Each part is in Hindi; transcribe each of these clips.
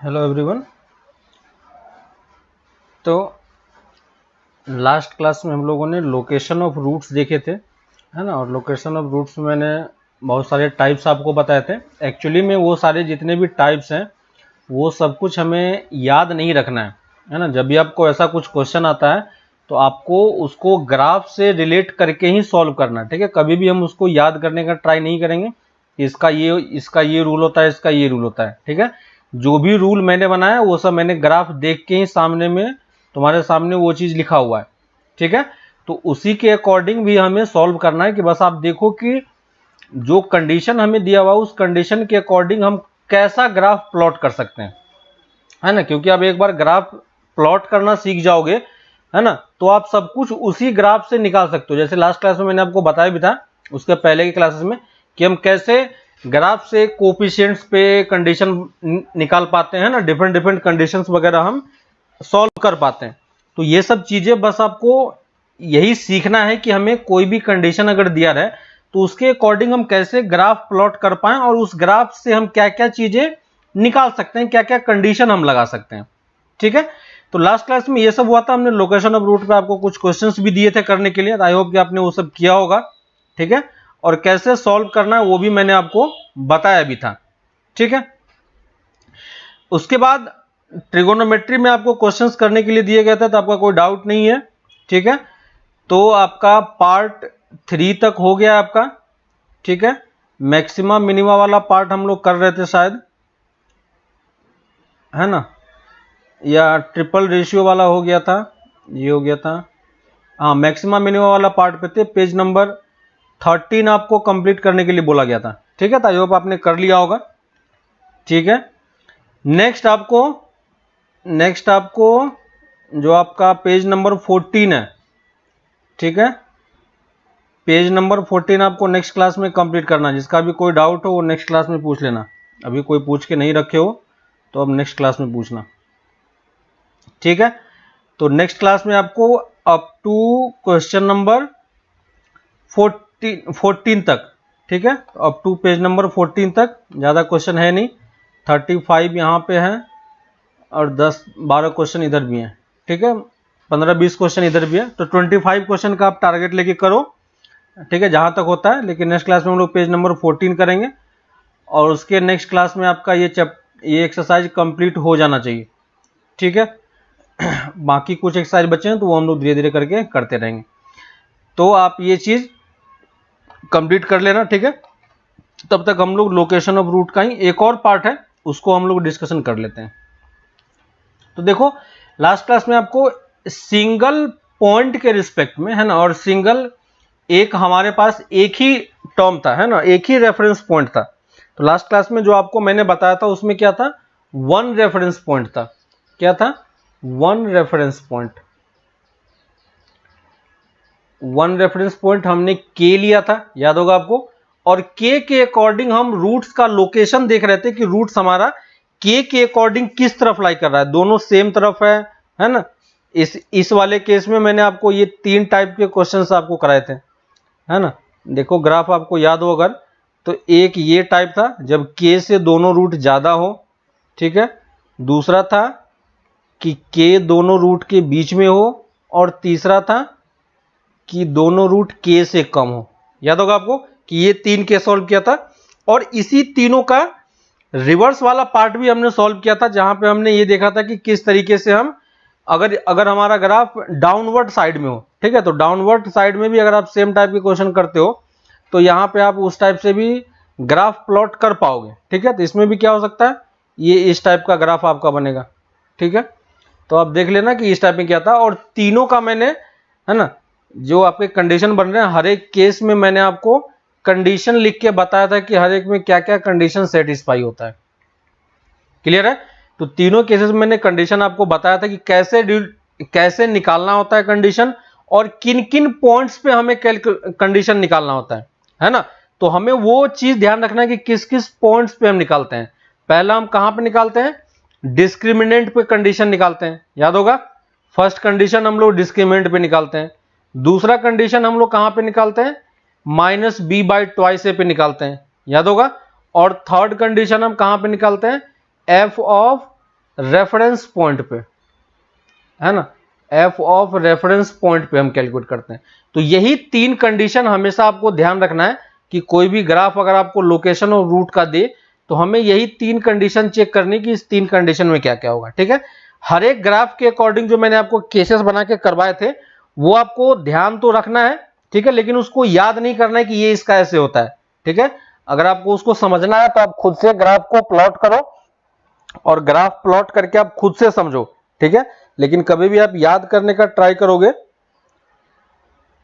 Hello everyone. तो लास्ट क्लास में हम लोगों ने लोकेशन ऑफ रूट्स देखे थे, है ना। और लोकेशन ऑफ रूट्स में मैंने बहुत सारे टाइप्स आपको बताए थे। एक्चुअली में वो सारे जितने भी टाइप्स हैं वो सब कुछ हमें याद नहीं रखना है ना। जब भी आपको ऐसा कुछ क्वेश्चन आता है तो आपको उसको ग्राफ से रिलेट करके ही सॉल्व करना है, ठीक है। कभी भी हम उसको याद करने का ट्राई नहीं करेंगे। इसका ये रूल होता है, इसका ये रूल होता है, ठीक है। जो भी रूल मैंने बनाया वो सब मैंने ग्राफ देख के ही सामने में तुम्हारे सामने वो चीज लिखा हुआ है, ठीक है। तो उसी के अकॉर्डिंग भी हमें सॉल्व करना है कि बस आप देखो कि जो कंडीशन हमें दिया हुआ उस कंडीशन के अकॉर्डिंग हम कैसा ग्राफ प्लॉट कर सकते हैं, है ना। क्योंकि आप एक बार ग्राफ प्लॉट करना सीख जाओगे, है ना, तो आप सब कुछ उसी ग्राफ से निकाल सकते हो। जैसे लास्ट क्लास में मैंने आपको बताया भी था, उसके पहले की क्लासेस में, कि हम कैसे ग्राफ से कोफिशिएंट्स पे कंडीशन निकाल पाते हैं ना, डिफरेंट डिफरेंट कंडीशंस वगैरह हम सॉल्व कर पाते हैं। तो ये सब चीजें बस आपको यही सीखना है कि हमें कोई भी कंडीशन अगर दिया रहे तो उसके अकॉर्डिंग हम कैसे ग्राफ प्लॉट कर पाएं और उस ग्राफ से हम क्या क्या चीजें निकाल सकते हैं, क्या क्या कंडीशन हम लगा सकते हैं, ठीक है। तो लास्ट क्लास में ये सब हुआ था। हमने लोकेशन ऑफ रूट पे आपको कुछ क्वेश्चंस भी दिए थे करने के लिए। आई होप कि आपने वो सब किया होगा, ठीक है। और कैसे सॉल्व करना है वो भी मैंने आपको बताया भी था, ठीक है। उसके बाद ट्रिगोनोमेट्री में आपको क्वेश्चंस करने के लिए दिए गए थे, तो आपका कोई डाउट नहीं है, ठीक है। तो आपका पार्ट 3 तक हो गया आपका, ठीक है। मैक्सिमा मिनिमा वाला पार्ट हम लोग कर रहे थे शायद, है ना, या ट्रिपल रेशियो वाला हो गया था, ये हो गया था। हाँ, मैक्सिमा मिनिमा वाला पार्ट पे थे। पेज नंबर 13 आपको कंप्लीट करने के लिए बोला गया था, ठीक है। आई होप आपने कर लिया होगा, ठीक है। नेक्स्ट आपको जो आपका पेज नंबर 14 है, ठीक है, पेज नंबर 14 आपको नेक्स्ट क्लास में कंप्लीट करना है। जिसका भी कोई डाउट हो वो नेक्स्ट क्लास में पूछ लेना। अभी कोई पूछ के नहीं रखे हो तो अब नेक्स्ट क्लास में पूछना, ठीक है। तो नेक्स्ट क्लास में आपको अप टू क्वेश्चन नंबर 14 तक, ठीक है, अप टू पेज नंबर 14 तक ज़्यादा क्वेश्चन है नहीं। 35 यहाँ पे है और 10-12 क्वेश्चन इधर भी हैं, ठीक है। 15-20 क्वेश्चन इधर भी है। तो 25 क्वेश्चन का आप टारगेट लेके करो, ठीक है, जहाँ तक होता है। लेकिन नेक्स्ट क्लास में हम लोग पेज नंबर 14 करेंगे और उसके नेक्स्ट क्लास में आपका ये एक्सरसाइज कंप्लीट हो जाना चाहिए, ठीक है। बाकी कुछ एक्सरसाइज बचे हैं तो वो हम लोग धीरे धीरे करके करते रहेंगे। तो आप ये चीज कंप्लीट कर लेना, ठीक है। तब तक हम लोग लोकेशन ऑफ रूट का ही एक और पार्ट है उसको हम लोग डिस्कशन कर लेते हैं। तो देखो, लास्ट क्लास में आपको सिंगल पॉइंट के रिस्पेक्ट में, है ना, और सिंगल एक हमारे पास एक ही टर्म था, है ना, एक ही रेफरेंस पॉइंट था। तो लास्ट क्लास में जो आपको मैंने बताया था उसमें क्या था, वन रेफरेंस पॉइंट था। क्या था? One reference point. One reference point हमने के लिया था, याद होगा आपको। और के अकॉर्डिंग हम रूट्स का लोकेशन देख रहे थे कि रूट्स हमारा के अकॉर्डिंग किस तरफ लाई कर रहा है। दोनों सेम तरफ है ना। इस वाले केस में मैंने आपको ये 3 टाइप के क्वेश्चंस आपको कराए थे, है ना। देखो ग्राफ आपको याद हो अगर, तो एक ये टाइप था जब के से दोनों रूट ज्यादा हो, ठीक है। दूसरा था कि के दोनों रूट के बीच में हो, और तीसरा था कि दोनों रूट के से कम हो। याद होगा आपको कि ये 3 केस सॉल्व किया था। और इसी तीनों का रिवर्स वाला पार्ट भी हमने सॉल्व किया था, जहां पे हमने ये देखा था कि किस तरीके से हम अगर हमारा ग्राफ डाउनवर्ड साइड में हो, ठीक है, तो डाउनवर्ड साइड में भी अगर आप सेम टाइप के क्वेश्चन करते हो तो यहां पे आप उस टाइप से भी ग्राफ प्लॉट कर पाओगे, ठीक है। तो इसमें भी क्या हो सकता है, ये इस टाइप का ग्राफ आपका बनेगा, ठीक है। तो आप देख लेना कि इस टाइप में क्या था। और तीनों का मैंने, है ना, जो आपके कंडीशन बन रहे हैं हर एक केस में मैंने आपको कंडीशन लिख के बताया था कि हर एक में क्या क्या कंडीशन सेटिस्फाई होता है। क्लियर है? तो तीनों केसेस में मैंने कंडीशन आपको बताया था कि कैसे निकालना होता है कंडीशन, और किन किन पॉइंट्स पे हमें कंडीशन निकालना होता है ना। तो हमें वो चीज ध्यान रखना है कि किस किस पॉइंट्स पे हम निकालते हैं। पहला हम कहां पे निकालते हैं, डिस्क्रिमिनेंट पे कंडीशन निकालते हैं, याद होगा। फर्स्ट कंडीशन हम लोग डिस्क्रिमिनेंट पे निकालते हैं। दूसरा कंडीशन हम लोग कहां पे निकालते हैं, -b/2 पे निकालते हैं, याद होगा। और थर्ड कंडीशन हम कहां पे निकालते हैं, f ऑफ रेफरेंस पॉइंट पे, है ना, एफ ऑफ रेफरेंस पॉइंट पे हम कैलकुलेट करते हैं। तो यही 3 कंडीशन हमेशा आपको ध्यान रखना है कि कोई भी ग्राफ अगर आपको लोकेशन और रूट का दे तो हमें यही 3 कंडीशन चेक करनी कि इस 3 कंडीशन में क्या क्या होगा। ठीक है, हर एक ग्राफ के अकॉर्डिंग जो मैंने आपको केसेस बना के करवाए थे वो आपको ध्यान तो रखना है, ठीक है, लेकिन उसको याद नहीं करना है कि ये इसका ऐसे होता है। ठीक है, अगर आपको उसको समझना है तो आप खुद से ग्राफ को प्लॉट करो और ग्राफ प्लॉट करके आप खुद से समझो। ठीक है, लेकिन कभी भी आप याद करने का ट्राई करोगे,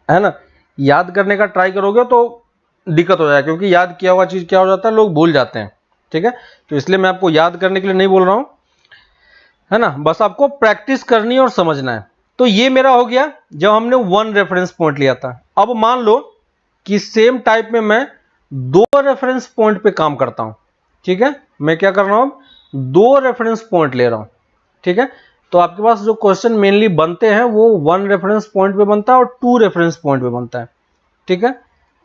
है ना, याद करने का ट्राई करोगे तो दिक्कत हो जाएगा, क्योंकि याद किया हुआ चीज क्या हो जाता है, लोग भूल जाते हैं। ठीक है, तो इसलिए मैं आपको याद करने के लिए नहीं बोल रहा हूं, है ना, बस आपको प्रैक्टिस करनी है और समझना है। तो ये मेरा हो गया जब हमने 1 रेफरेंस पॉइंट लिया था। अब मान लो कि सेम टाइप में मैं 2 रेफरेंस पॉइंट पे काम करता हूं। ठीक है, मैं क्या कर रहा हूं, 2 रेफरेंस पॉइंट ले रहा हूं। ठीक है, तो आपके पास जो क्वेश्चन मेनली बनते हैं वो 1 रेफरेंस पॉइंट पे बनता है और 2 रेफरेंस पॉइंट पे बनता है। ठीक है,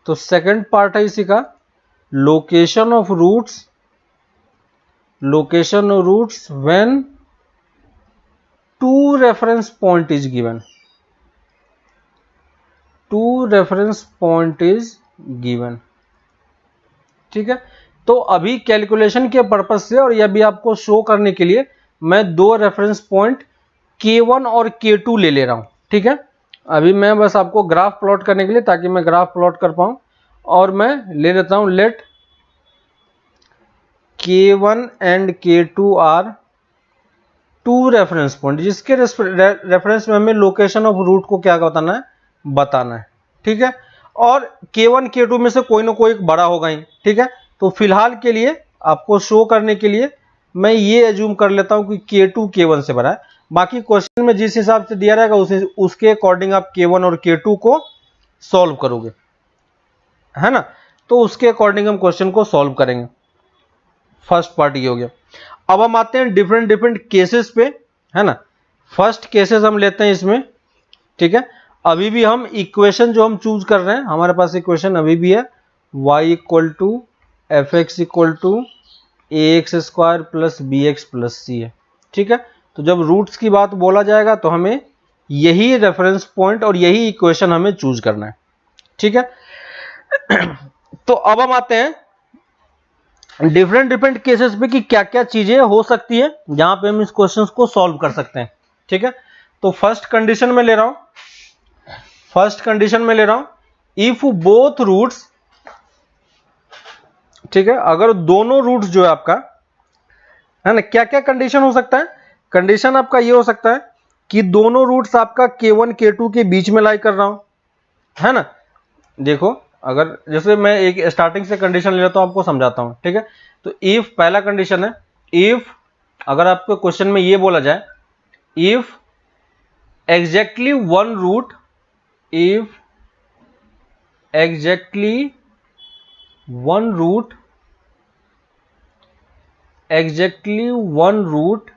तो सेकंड पार्ट है इसी का, location of roots, location of roots when 2 reference point is given, 2 reference point is given. ठीक है, तो अभी कैलकुलेशन के पर्पज से और यह भी आपको शो करने के लिए मैं 2 रेफरेंस पॉइंट K1 और K2 ले रहा हूं। ठीक है, अभी मैं बस आपको ग्राफ प्लॉट करने के लिए, ताकि मैं ग्राफ प्लॉट कर पाऊं, और मैं ले लेता हूं let K1 and K2 are 2 reference point, जिसके रेफरेंस में हमें लोकेशन ऑफ रूट को क्या बताना है, बताना है। ठीक है, और K1 K2 में से कोई ना कोई बड़ा होगा ही। ठीक है, तो फिलहाल के लिए आपको शो करने के लिए मैं ये एज्यूम कर लेता हूं कि K2 K1 से बड़ा है। बाकी क्वेश्चन में जिस हिसाब से दिया रहेगा उसके अकॉर्डिंग आप K1 और K2 को सॉल्व करोगे, है ना, तो उसके अकॉर्डिंग हम क्वेश्चन को सॉल्व करेंगे। फर्स्ट पार्ट ये हो गया। अब हम आते हैं डिफरेंट डिफरेंट केसेस पे, है ना। फर्स्ट केसेस हम लेते हैं इसमें। ठीक है, अभी भी हम इक्वेशन जो हम चूज कर रहे हैं, हमारे पास इक्वेशन अभी भी है y equal to F X equal to A X square plus B X plus C है। ठीक है, तो जब रूट्स की बात बोला जाएगा तो हमें यही रेफरेंस पॉइंट और यही इक्वेशन हमें चूज करना है। ठीक है, तो अब हम आते हैं डिफरेंट डिफरेंट केसेस पे कि क्या क्या चीजें हो सकती है जहां पे हम इस क्वेश्चन को सॉल्व कर सकते हैं। ठीक है, तो फर्स्ट कंडीशन में ले रहा हूं, इफ बोथ रूट्स, ठीक है, अगर दोनों रूट्स जो है आपका, है ना, क्या क्या कंडीशन हो सकता है, कंडीशन आपका ये हो सकता है कि दोनों रूट्स आपका K1 K2 के बीच में लाई कर रहा हूं, है ना। देखो, अगर जैसे मैं एक स्टार्टिंग से कंडीशन ले लेता हूं, आपको समझाता हूं। ठीक है, तो इफ पहला कंडीशन है, इफ अगर आपको क्वेश्चन में ये बोला जाए, if exactly one root, if exactly one root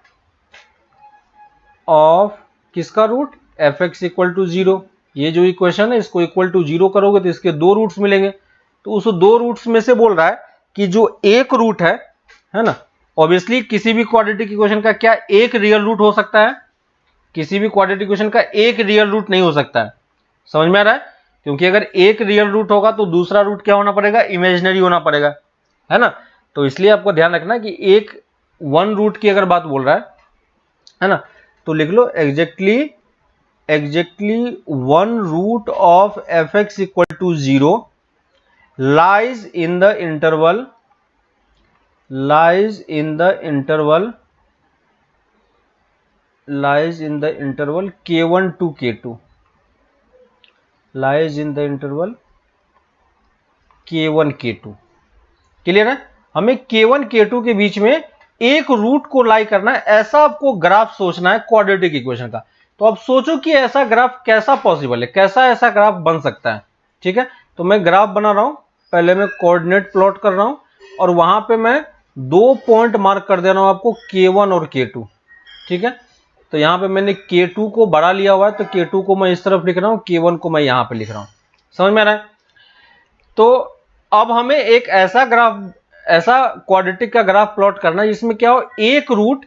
of किसका root, F X equal to 0, ये जो इक्वेशन है इसको इक्वल टू 0 करोगे तो इसके 2 रूट्स मिलेंगे। तो उस 2 रूट्स में से बोल रहा है कि जो एक रूट है ना, ऑब्वियसली किसी भी क्वाड्रेटिक इक्वेशन का क्या एक रियल रूट हो सकता है, किसी भी क्वाड्रेटिक इक्वेशन का एक रियल रूट नहीं हो सकता है। समझ में आ रहा है, क्योंकि अगर एक रियल रूट होगा तो दूसरा रूट क्या होना पड़ेगा, इमेजिनरी होना पड़ेगा, है ना। तो इसलिए आपको ध्यान रखना कि एक वन रूट की अगर बात बोल रहा है ना, तो लिख लो exactly one root of F X equal to 0 lies in the interval K1 to K2, lies in the interval K1 K2। Clear है, हमें K1 K2 के बीच में एक रूट को लाई करना है, ऐसा आपको ग्राफ सोचना है क्वाड्रेटिक इक्वेशन का। तो अब सोचो कि ऐसा ग्राफ कैसा पॉसिबल है, कैसा ऐसा ग्राफ बन सकता है। ठीक है, तो मैं ग्राफ बना रहा हूं, पहले मैं कोऑर्डिनेट प्लॉट कर रहा हूं और वहां पे मैं 2 पॉइंट मार्क कर दे रहा हूं आपको, K1 और K2। ठीक है, तो यहां पे मैंने K2 को बड़ा लिया हुआ है, तो K2 को मैं इस तरफ लिख रहा हूं, K1 को मैं यहां पे लिख रहा हूं। समझ में आ रहा है, तो अब हमें एक ऐसा ग्राफ, ऐसा क्वाड्रेटिक का ग्राफ प्लॉट करना है जिसमें क्या हो, एक रूट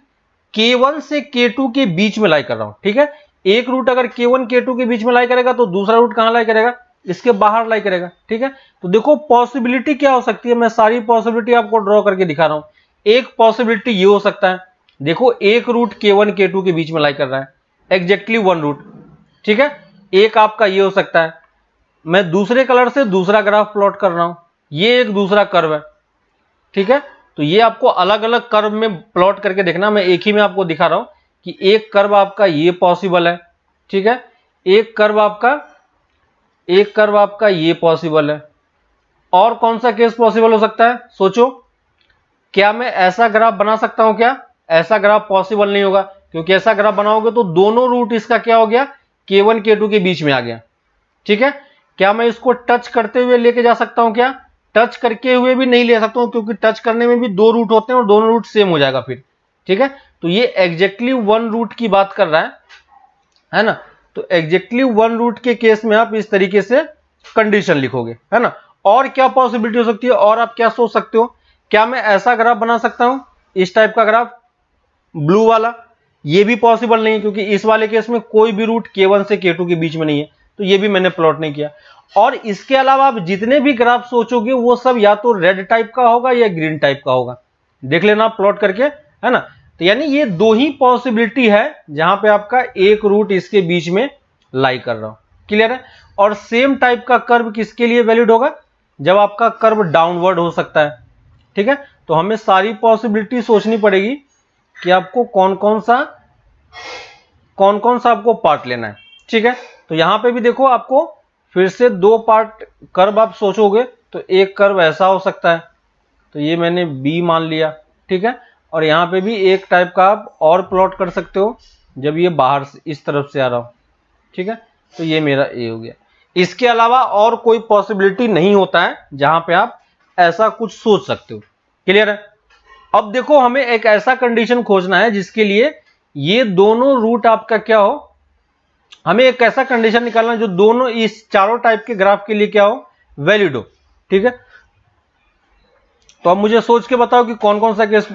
K1 से K2 के बीच में लाई कर रहा हूं, ठीक है। एक रूट अगर K1 K2 के बीच में लाई करेगा तो दूसरा रूट कहां लाई करेगा, इसके बाहर लाई करेगा, ठीक है। तो देखो पॉसिबिलिटी क्या हो सकती है, मैं सारी पॉसिबिलिटी आपको ड्रॉ करके दिखा रहा हूं। एक पॉसिबिलिटी ये हो सकता है, देखो एक रूट K1 K2 के बीच में लाई कर रहा है, एग्जैक्टली वन रूट, ठीक है। एक आपका ये हो सकता है, मैं दूसरे कलर से दूसरा ग्राफ प्लॉट कर रहा हूं, ये एक दूसरा कर्व है, ठीक है। तो ये आपको अलग अलग कर्व में प्लॉट करके देखना, मैं एक ही में आपको दिखा रहा हूं कि एक कर्व आपका ये पॉसिबल है, ठीक है। एक कर्व आपका ये पॉसिबल है। और कौन सा केस पॉसिबल हो सकता है, सोचो। क्या मैं ऐसा ग्राफ बना सकता हूं क्या, ऐसा ग्राफ पॉसिबल नहीं होगा, क्योंकि ऐसा ग्राफ बनाओगे तो दोनों रूट इसका क्या हो गया, K1 K2 के बीच में आ गया, ठीक है। क्या मैं इसको टच करते हुए लेके जा सकता हूं क्या, टच करके हुए भी नहीं ले सकता हूं, क्योंकि टच करने में भी दो रूट होते हैं और दोनों रूट सेम हो जाएगा फिर, ठीक है। तो ये एग्जैक्टली वन रूट की बात कर रहा है ना। तो एग्जैक्टली वन रूट के केस में आप इस तरीके से कंडीशन लिखोगे, है ना। और क्या पॉसिबिलिटी हो सकती है, और आप क्या सोच सकते हो, क्या मैं ऐसा ग्राफ बना सकता हूं, इस टाइप का ग्राफ, ब्लू वाला, ये भी पॉसिबल नहीं है, क्योंकि इस वाले केस में कोई भी रूट K1 से K2 के बीच में नहीं है, तो ये भी मैंने प्लॉट नहीं किया। और इसके अलावा आप जितने भी ग्राफ सोचोगे वो सब या तो रेड टाइप का होगा या ग्रीन टाइप का होगा, देख लेना आप प्लॉट करके, है ना। तो यानी ये दो ही पॉसिबिलिटी है जहां पे आपका एक रूट इसके बीच में लाई कर रहा हो, क्लियर है। और सेम टाइप का कर्व किसके लिए वैलिड होगा, जब आपका कर्व डाउनवर्ड हो सकता है, ठीक है। तो हमें सारी पॉसिबिलिटी सोचनी पड़ेगी कि आपको कौन कौन सा आपको पार्ट लेना है, ठीक है। तो यहां पे भी देखो आपको फिर से दो पार्ट कर्व आप सोचोगे, तो एक कर्व ऐसा हो सकता है, तो ये मैंने B मान लिया, ठीक है। और यहां पे भी एक टाइप का आप और प्लॉट कर सकते हो, जब ये बाहर से इस तरफ से आ रहा हो, ठीक है। तो ये मेरा A हो गया। इसके अलावा और कोई पॉसिबिलिटी नहीं होता है जहां पे आप ऐसा कुछ सोच सकते हो, क्लियर है। अब देखो हमें एक ऐसा कंडीशन खोजना है जिसके लिए ये दोनों रूट आपका क्या हो, हमें एक ऐसा कंडीशन निकालना जो दोनों इस चारों टाइप के ग्राफ के लिए क्या हो, वैलिड हो, ठीक है। तो अब मुझे सोच के बताओ कि कौन कौन सा केस,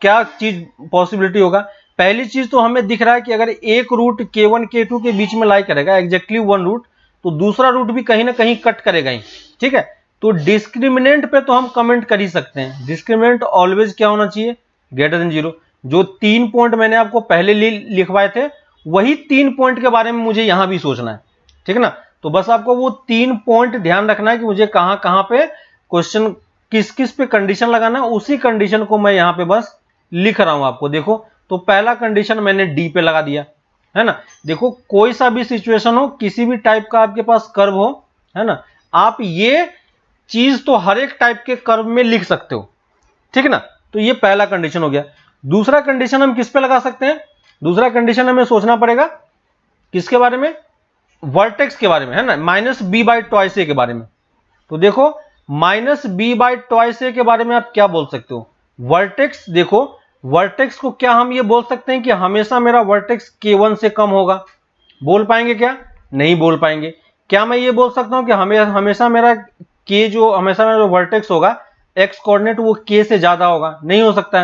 क्या चीज पॉसिबिलिटी होगा। पहली चीज तो हमें दिख रहा है कि अगर एक रूट K1 K2 के बीच में लाई करेगा, एग्जैक्टली वन रूट, तो दूसरा रूट भी कहीं ना कहीं कट करेगा ही, ठीक है। तो डिस्क्रिमिनेंट पे तो हम कमेंट कर ही सकते हैं, डिस्क्रिमिनेंट ऑलवेज क्या होना चाहिए, ग्रेटर देन 0। जो 3 पॉइंट मैंने आपको पहले लिखवाए थे, वही 3 पॉइंट के बारे में मुझे यहां भी सोचना है, ठीक है ना। तो बस आपको वो 3 पॉइंट ध्यान रखना है कि मुझे कहां कहां पे क्वेश्चन किस किस पे कंडीशन लगाना है, उसी कंडीशन को मैं यहां पे बस लिख रहा हूं आपको। देखो तो पहला कंडीशन मैंने D पे लगा दिया, है ना। देखो कोई सा भी सिचुएशन हो, किसी भी टाइप का आपके पास कर्व हो, है ना, आप ये चीज तो हर एक टाइप के कर्व में लिख सकते हो, ठीक है ना। तो ये पहला कंडीशन हो गया। दूसरा कंडीशन हम किस पे लगा सकते हैं, दूसरा कंडीशन हमें सोचना पड़ेगा किसके बारे में, वर्टेक्स के बारे में, है ना, -b/2a के बारे में। तो देखो -b/2a के बारे में आप क्या बोल सकते हो, वर्टेक्स। देखो वर्टेक्स को क्या हम ये बोल सकते हैं कि हमेशा मेरा वर्टेक्स K1 से कम होगा, बोल पाएंगे क्या, नहीं बोल पाएंगे। क्या मैं ये बोल सकता हूं कि हमेशा मेरा वर्टेक्स होगा x कोऑर्डिनेट वो K से ज्यादा होगा, नहीं हो सकता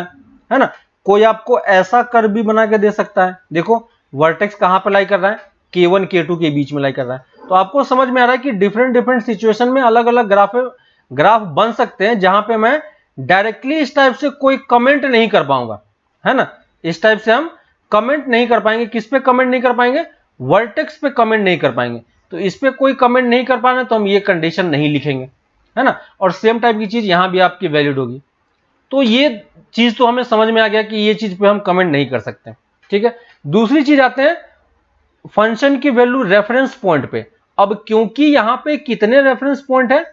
है ना। कोई आपको ऐसा कर्व भी बना के दे सकता है, देखो वर्टेक्स कहां पर लाई कर रहा है, K1 K2 के बीच में लाई कर रहा है। तो आपको समझ में आ रहा है कि डिफरेंट सिचुएशन में अलग अलग ग्राफ बन सकते हैं, जहां पे मैं डायरेक्टली इस टाइप से कोई कमेंट नहीं कर पाऊंगा, है ना। इस टाइप से हम कमेंट नहीं कर पाएंगे, किस पे कमेंट नहीं कर पाएंगे, वर्टेक्स पे कमेंट नहीं कर पाएंगे। तो इस पे कोई कमेंट नहीं कर पाना, तो हम ये कंडीशन नहीं लिखेंगे, है ना। और सेम टाइप की चीज यहां भी आपकी वैलिड होगी। तो ये चीज तो हमें समझ में आ गया कि ये चीज पे हम कमेंट नहीं कर सकते, ठीक है। दूसरी चीज आते हैं फंक्शन की वैल्यू रेफरेंस पॉइंट पे। अब क्योंकि यहां पे कितने रेफरेंस पॉइंट है,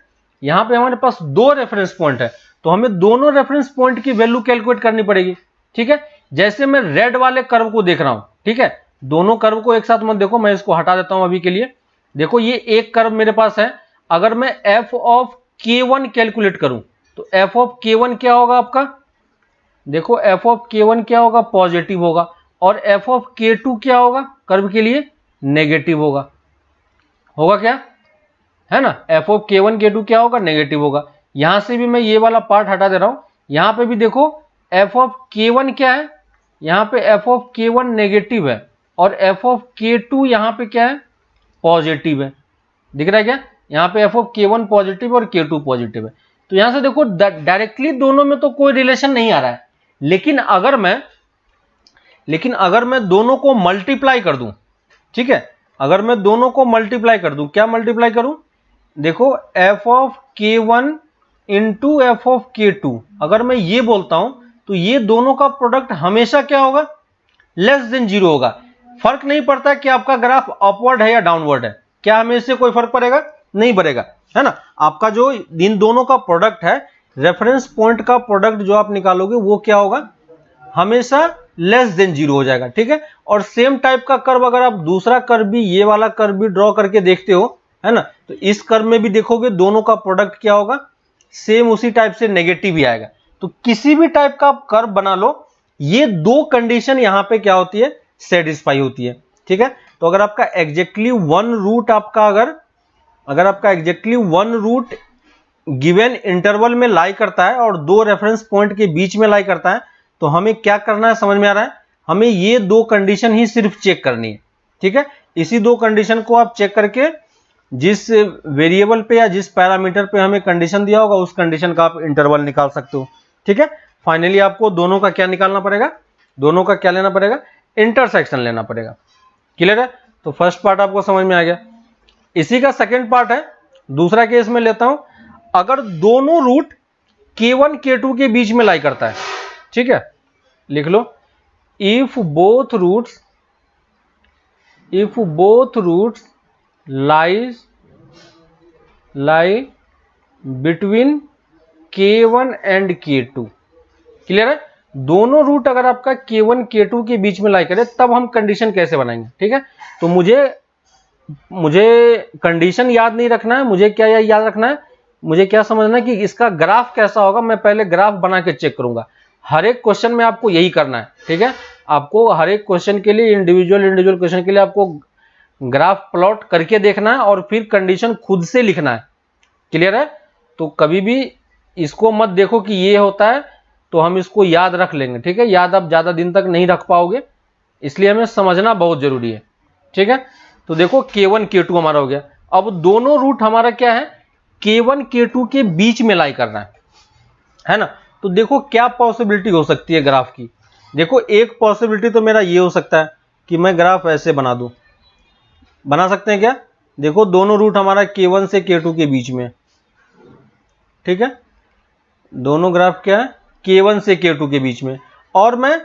यहां पे हमारे पास 2 रेफरेंस पॉइंट है, तो हमें दोनों रेफरेंस पॉइंट की वैल्यू कैलकुलेट करनी पड़ेगी, ठीक है। जैसे मैं रेड वाले कर्व को देख रहा हूं, ठीक है, दोनों कर्व को एक साथ मत देखो, मैं इसको हटा देता हूं अभी के लिए। देखो ये एक कर्व मेरे पास है, अगर मैं f ऑफ K1 कैलकुलेट करूं तो f ऑफ K1 क्या होगा आपका, देखो f ऑफ K1 क्या होगा, पॉजिटिव होगा, और f ऑफ K2 क्या होगा कर्व के लिए, नेगेटिव होगा क्या, है ना। f ऑफ K1 K2 क्या होगा, नेगेटिव होगा। यहां से भी मैं ये वाला पार्ट हटा दे रहा हूं, यहां पे भी देखो f ऑफ K1 क्या है, यहाँ पे एफ ऑफ के वन नेगेटिव है और एफ ऑफ के टू यहाँ पे क्या है, पॉजिटिव है। दिख रहा है क्या, यहाँ पे एफ ऑफ के वन पॉजिटिव और के टू पॉजिटिव है। तो यहां से देखो डायरेक्टली दोनों में तो कोई रिलेशन नहीं आ रहा है, लेकिन अगर मैं दोनों को मल्टीप्लाई कर दूं, ठीक है, अगर मैं दोनों को मल्टीप्लाई कर दूं, क्या मल्टीप्लाई करूं, देखो एफ ऑफ के वन इंटू एफ ऑफ के टू, अगर मैं ये बोलता हूं तो ये दोनों का प्रोडक्ट हमेशा क्या होगा, लेस देन जीरो होगा। फर्क नहीं पड़ता कि आपका ग्राफ अपवर्ड है या डाउनवर्ड है, क्या हमें इससे कोई फर्क पड़ेगा, नहीं पड़ेगा, है ना। आपका जो इन दोनों का प्रोडक्ट है, रेफरेंस पॉइंट का प्रोडक्ट जो आप निकालोगे वो क्या होगा, हमेशा लेस देन जीरो हो जाएगा, ठीक है। और सेम टाइप का कर्व अगर आप दूसरा कर्व भी, ये वाला कर्व भी ड्रॉ करके देखते हो, है ना, तो इस कर्व में भी देखोगे दोनों का प्रोडक्ट क्या होगा, सेम उसी टाइप से नेगेटिव ही आएगा। तो किसी भी टाइप का आप कर्व बना लो, ये दो कंडीशन यहां पे क्या होती है, सेटिस्फाई होती है, ठीक है। तो अगर आपका एग्जैक्टली वन रूट आपका अगर आपका exactly one root given interval में लाई करता है और दो रेफरेंस पॉइंट के बीच में लाई करता है, तो हमें क्या करना है, समझ में आ रहा है, हमें ये दो कंडीशन ही सिर्फ चेक करनी है, ठीक है। इसी दो कंडीशन को आप चेक करके जिस वेरिएबल पे या जिस पैरामीटर पे हमें कंडीशन दिया होगा उस कंडीशन का आप इंटरवल निकाल सकते हो, ठीक है। फाइनली आपको दोनों का क्या निकालना पड़ेगा, दोनों का क्या लेना पड़ेगा, इंटरसेक्शन लेना पड़ेगा। क्लियर है, तो फर्स्ट पार्ट आपको समझ में आ गया। इसी का सेकंड पार्ट है, दूसरा केस में लेता हूं, अगर दोनों रूट k1 k2 के बीच में लाई करता है, ठीक है, लिख लो, if both roots lie between k1 and k2। Clear है, दोनों रूट अगर आपका k1 k2 के बीच में लाई करे तब हम कंडीशन कैसे बनाएंगे, ठीक है। तो मुझे कंडीशन याद नहीं रखना है, मुझे क्या याद रखना है, मुझे क्या समझना है कि इसका ग्राफ कैसा होगा, मैं पहले ग्राफ बना के चेक करूंगा। हर एक क्वेश्चन में आपको यही करना है, ठीक है। आपको हर एक क्वेश्चन के लिए इंडिविजुअल क्वेश्चन के लिए आपको ग्राफ प्लॉट करके देखना है और फिर कंडीशन खुद से लिखना है। क्लियर है, तो कभी भी इसको मत देखो कि ये होता है तो हम इसको याद रख लेंगे, ठीक है। याद आप ज्यादा दिन तक नहीं रख पाओगे, इसलिए हमें समझना बहुत जरूरी है, ठीक है। तो देखो k1 k2 हमारा हो गया। अब दोनों रूट हमारा क्या है, k1 k2 के बीच में लाई करना है ना। तो देखो क्या पॉसिबिलिटी हो सकती है ग्राफ की। देखो एक पॉसिबिलिटी तो मेरा ये हो सकता है कि मैं ग्राफ ऐसे बना दूं, बना सकते हैं क्या, देखो दोनों रूट हमारा k1 से k2 के बीच में, ठीक है, दोनों ग्राफ क्या है, k1 से k2 के बीच में, और मैं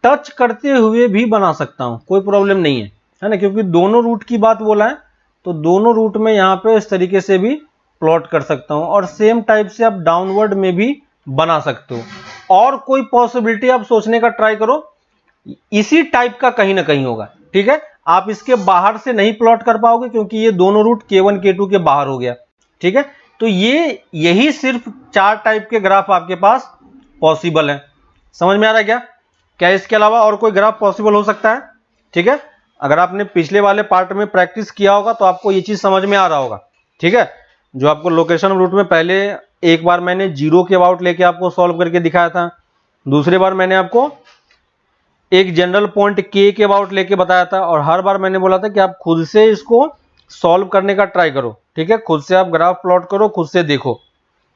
टच करते हुए भी बना सकता हूं, कोई प्रॉब्लम नहीं है ना, क्योंकि दोनों रूट की बात बोला है तो दोनों रूट में यहां पे इस तरीके से भी प्लॉट कर सकता हूं, और सेम टाइप से आप डाउनवर्ड में भी बना सकते हो। और कोई पॉसिबिलिटी आप सोचने का ट्राई करो, इसी टाइप का कहीं ना कहीं होगा, ठीक है। आप इसके बाहर से नहीं प्लॉट कर पाओगे क्योंकि ये दोनों रूट k1 k2 के बाहर हो गया, ठीक है। तो यही सिर्फ चार टाइप के ग्राफ आपके पास पॉसिबल है। समझ में आ रहा है क्या, क्या इसके अलावा और कोई ग्राफ पॉसिबल हो सकता है, ठीक है। अगर आपने पिछले वाले पार्ट में प्रैक्टिस किया होगा तो आपको ये चीज समझ में आ रहा होगा, ठीक है। जो आपको लोकेशन रूट में पहले एक बार मैंने जीरो के अबाउट लेके आपको सॉल्व करके दिखाया था, दूसरी बार मैंने आपको एक जनरल पॉइंट k के अबाउट लेके बताया था, और हर बार मैंने बोला था कि आप खुद से इसको सॉल्व करने का ट्राई करो, ठीक है। खुद से आप ग्राफ प्लॉट करो, खुद से देखो,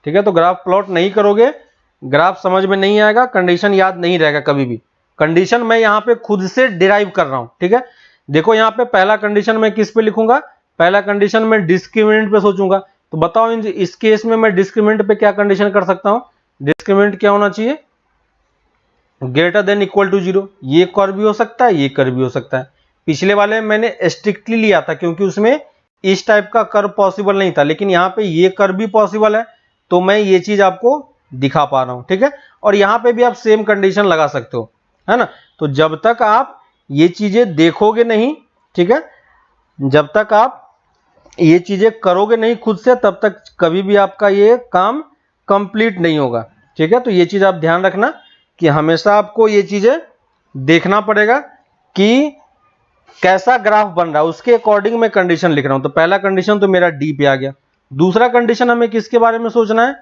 ठीक है। तो ग्राफ प्लॉट नहीं करोगे, ग्राफ समझ में नहीं आएगा, कंडीशन याद नहीं रहेगा कभी भी। कंडीशन मैं यहाँ पे खुद से डिराइव कर रहा हूं, ठीक है। देखो यहाँ पे पहला कंडीशन मैं किस पे लिखूंगा, पहला कंडीशन मैं डिस्क्रिमिनेंट पे सोचूंगा। तो बताओ इस केस में मैं डिस्क्रिमिनेंट पे क्या कंडीशन कर सकता हूं, डिस्क्रिमिनेंट क्या होना चाहिए, ग्रेटर देन इक्वल टू 0। ये कर्व भी हो सकता है, ये कर्व भी हो सकता है। पिछले वाले में मैंने स्ट्रिक्टली लिया था क्योंकि उसमें इस टाइप का कर्व पॉसिबल नहीं था, लेकिन यहाँ पे ये कर्व भी पॉसिबल है, तो मैं ये चीज आपको दिखा पा रहा हूं, ठीक है। और यहाँ पे भी आप सेम कंडीशन लगा सकते हो, है ना। तो जब तक आप ये चीजें देखोगे नहीं, ठीक है, जब तक आप ये चीजें करोगे नहीं खुद से, तब तक कभी भी आपका ये काम कंप्लीट नहीं होगा, ठीक है। तो ये चीज आप ध्यान रखना कि हमेशा आपको ये चीजें देखना पड़ेगा कि कैसा ग्राफ बन रहा है, उसके अकॉर्डिंग मैं कंडीशन लिख रहा हूं। तो पहला कंडीशन तो मेरा डी पे आ गया। दूसरा कंडीशन हमें किसके बारे में सोचना है,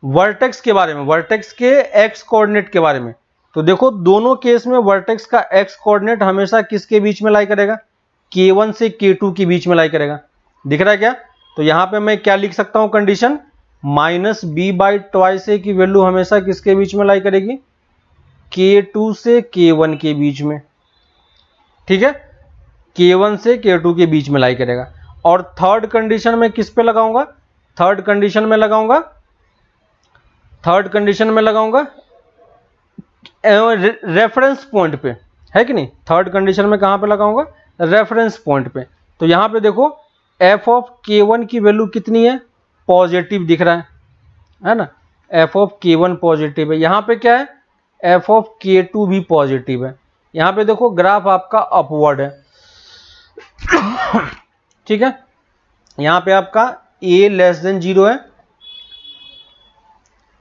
वर्टेक्स के बारे में, वर्टेक्स के एक्स कोऑर्डिनेट के बारे में। तो देखो दोनों केस में वर्टेक्स का एक्स कोऑर्डिनेट हमेशा किसके बीच में लाई करेगा, K1 से K2 के बीच में लाई करेगा। दिख रहा है क्या? तो यहां पे मैं क्या लिख सकता हूं कंडीशन, -b/2 की वैल्यू हमेशा किसके बीच में लाई करेगी, K2 से K1 के बीच में। ठीक है, K1 से K2 के बीच में लाई करेगा। और थर्ड कंडीशन में किस पे लगाऊंगा, थर्ड कंडीशन में लगाऊंगा रेफरेंस पॉइंट पे, है कि नहीं। थर्ड कंडीशन में कहां पे लगाऊंगा, रेफरेंस पॉइंट पे। तो यहां पे देखो f ऑफ K1 की वैल्यू कितनी है, पॉजिटिव दिख रहा है ना, f ऑफ K1 पॉजिटिव है। यहां पे क्या है, f ऑफ K2 भी पॉजिटिव है। यहां पे देखो ग्राफ आपका अपवर्ड है। ठीक है, यहां पे आपका a लेस देन 0 है,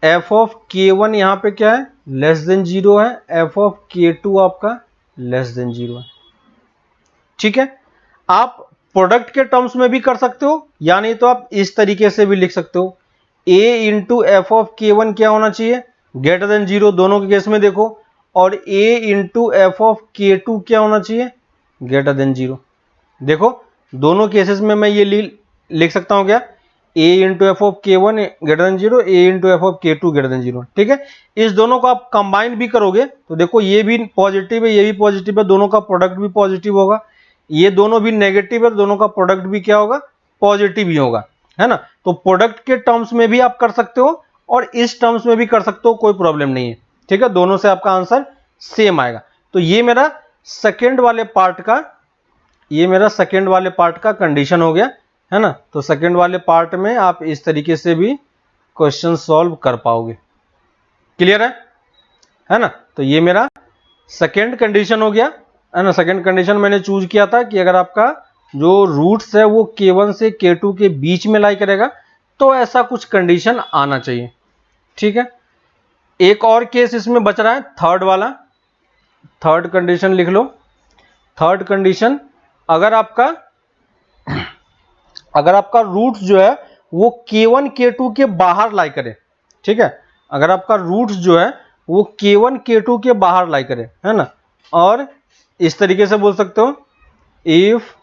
f ऑफ K1 यहां पे क्या है, लेस देन 0 है, f ऑफ K2 आपका लेस देन 0 है। ठीक है, आप प्रोडक्ट के टर्म्स में भी कर सकते हो, या नहीं तो आप इस तरीके से भी लिख सकते हो, a into F of K1 क्या होना चाहिए, ग्रेटर देन 0, दोनों के केस में देखो। और a into F of K2 क्या होना चाहिए, ग्रेटर देन 0। देखो दोनों केसेस में मैं ये लिख सकता हूं क्या, a into F of K1 greater than 0, a into F of K2 greater than 0। ठीक है, इस दोनों को आप कंबाइन भी करोगे तो देखो ये भी पॉजिटिव है, ये भी पॉजिटिव है, दोनों का प्रोडक्ट भी पॉजिटिव होगा। ये दोनों भी नेगेटिव है, दोनों का प्रोडक्ट भी क्या होगा, पॉजिटिव ही होगा, है ना। तो प्रोडक्ट के टर्म्स में भी आप कर सकते हो और इस टर्म्स में भी कर सकते हो, कोई प्रॉब्लम नहीं है। ठीक है, दोनों से आपका आंसर सेम आएगा। तो ये मेरा सेकेंड वाले पार्ट का कंडीशन हो गया, है ना। तो सेकेंड वाले पार्ट में आप इस तरीके से भी क्वेश्चन सॉल्व कर पाओगे। क्लियर है ना। तो ये मेरा सेकेंड कंडीशन हो गया, है ना। सेकेंड कंडीशन मैंने चूज किया था कि अगर आपका जो रूट्स है वो K1 से K2 के बीच में लाई करेगा तो ऐसा कुछ कंडीशन आना चाहिए। ठीक है, एक और केस इसमें बच रहा है, थर्ड वाला। थर्ड कंडीशन लिख लो। थर्ड कंडीशन, अगर आपका रूट्स जो है वो K1 K2 के बाहर लाई करे। ठीक है, अगर आपका रूट्स जो है वो K1 K2 के बाहर लाई करे, है ना। और इस तरीके से बोल सकते हो, if